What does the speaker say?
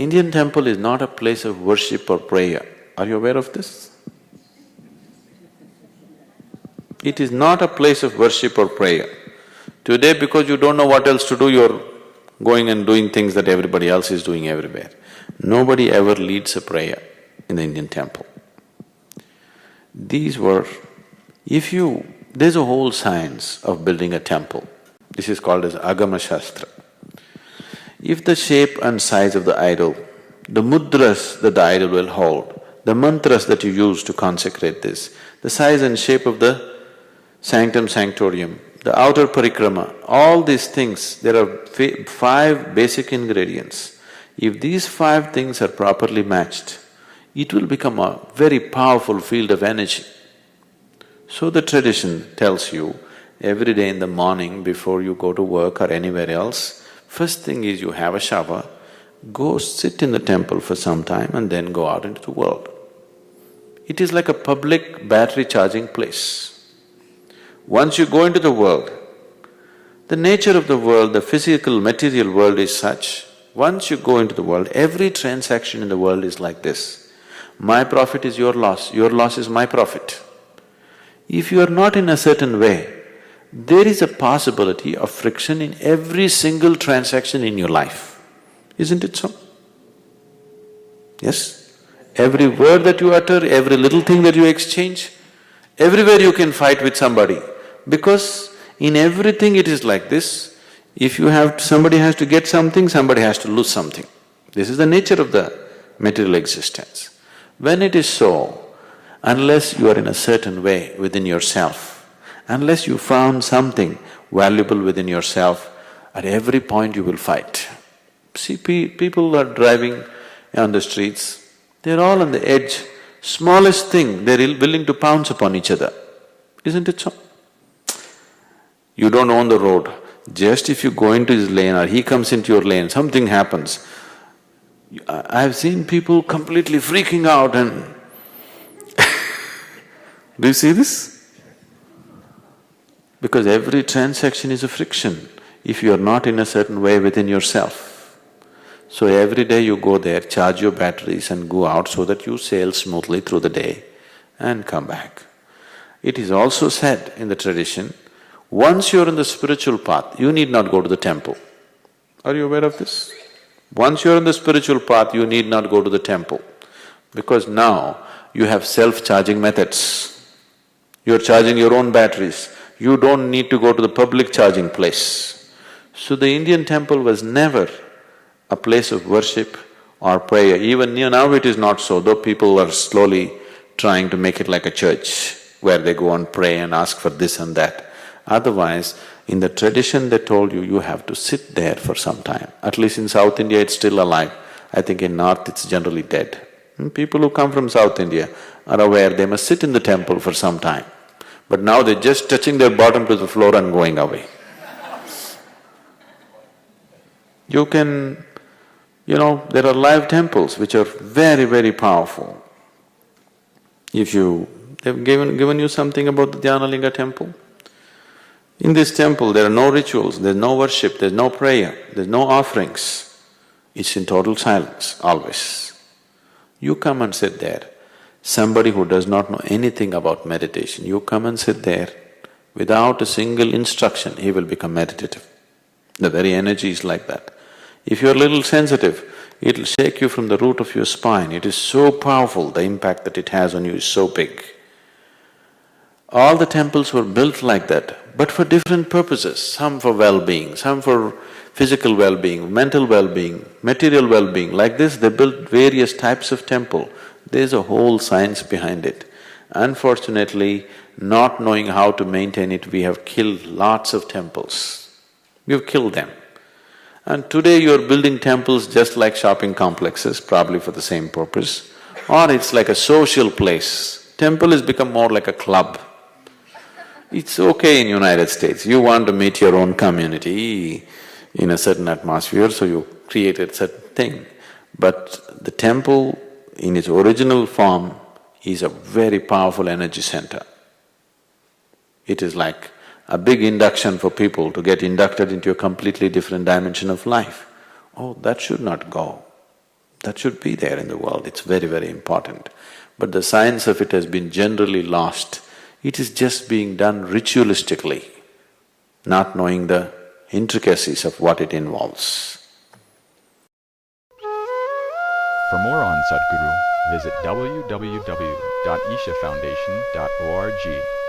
Indian temple is not a place of worship or prayer. Are you aware of this? It is not a place of worship or prayer. Today, because you don't know what else to do, you're going and doing things that everybody else is doing everywhere. Nobody ever leads a prayer in the Indian temple. These were… there's a whole science of building a temple. This is called as Agama Shastra. If the shape and size of the idol, the mudras that the idol will hold, the mantras that you use to consecrate this, the size and shape of the sanctum sanctorium, the outer parikrama, all these things, there are five basic ingredients. If these five things are properly matched, it will become a very powerful field of energy. So the tradition tells you, every day in the morning before you go to work or anywhere else, first thing is you have a shower, go sit in the temple for some time and then go out into the world. It is like a public battery charging place. Once you go into the world, the nature of the world, the physical, material world is such, once you go into the world, every transaction in the world is like this. My profit is your loss is my profit. If you are not in a certain way, there is a possibility of friction in every single transaction in your life. Isn't it so? Yes? Every word that you utter, every little thing that you exchange, everywhere you can fight with somebody. Because in everything it is like this, if you have… somebody has to get something, somebody has to lose something. This is the nature of the material existence. When it is so, unless you are in a certain way within yourself, unless you found something valuable within yourself, at every point you will fight. See, people are driving on the streets, they're all on the edge, smallest thing, they're willing to pounce upon each other. Isn't it so? You don't own the road, just if you go into his lane or he comes into your lane, something happens. I've seen people completely freaking out and do you see this? Because every transaction is a friction if you are not in a certain way within yourself. So every day you go there, charge your batteries and go out so that you sail smoothly through the day and come back. It is also said in the tradition, once you're in the spiritual path, you need not go to the temple. Are you aware of this? Once you're in the spiritual path, you need not go to the temple, because now you have self-charging methods. You're charging your own batteries. You don't need to go to the public charging place. So the Indian temple was never a place of worship or prayer. Even now it is not so, though people are slowly trying to make it like a church where they go and pray and ask for this and that. Otherwise, in the tradition they told you, you have to sit there for some time. At least in South India it's still alive. I think in North it's generally dead. People who come from South India are aware they must sit in the temple for some time. But now they're just touching their bottom to the floor and going away. You can… there are live temples which are very, very powerful. They've given you something about the Dhyanalinga temple? In this temple, there are no rituals, there's no worship, there's no prayer, there's no offerings. It's in total silence, always. You come and sit there. Somebody who does not know anything about meditation, you come and sit there, without a single instruction, he will become meditative. The very energy is like that. If you're a little sensitive, it'll shake you from the root of your spine. It is so powerful, the impact that it has on you is so big. All the temples were built like that, but for different purposes, some for well-being, some for physical well-being, mental well-being, material well-being. Like this, they built various types of temple. There's a whole science behind it. Unfortunately, not knowing how to maintain it, we have killed lots of temples. We've killed them. And today you're building temples just like shopping complexes, probably for the same purpose, or it's like a social place. Temple has become more like a club. It's okay in United States, you want to meet your own community in a certain atmosphere, so you create a certain thing. But the temple in its original form is a very powerful energy center. It is like a big induction for people to get inducted into a completely different dimension of life. Oh, that should not go. That should be there in the world, it's very, very important. But the science of it has been generally lost. It is just being done ritualistically, not knowing the intricacies of what it involves. For more on Sadhguru, visit www.ishafoundation.org.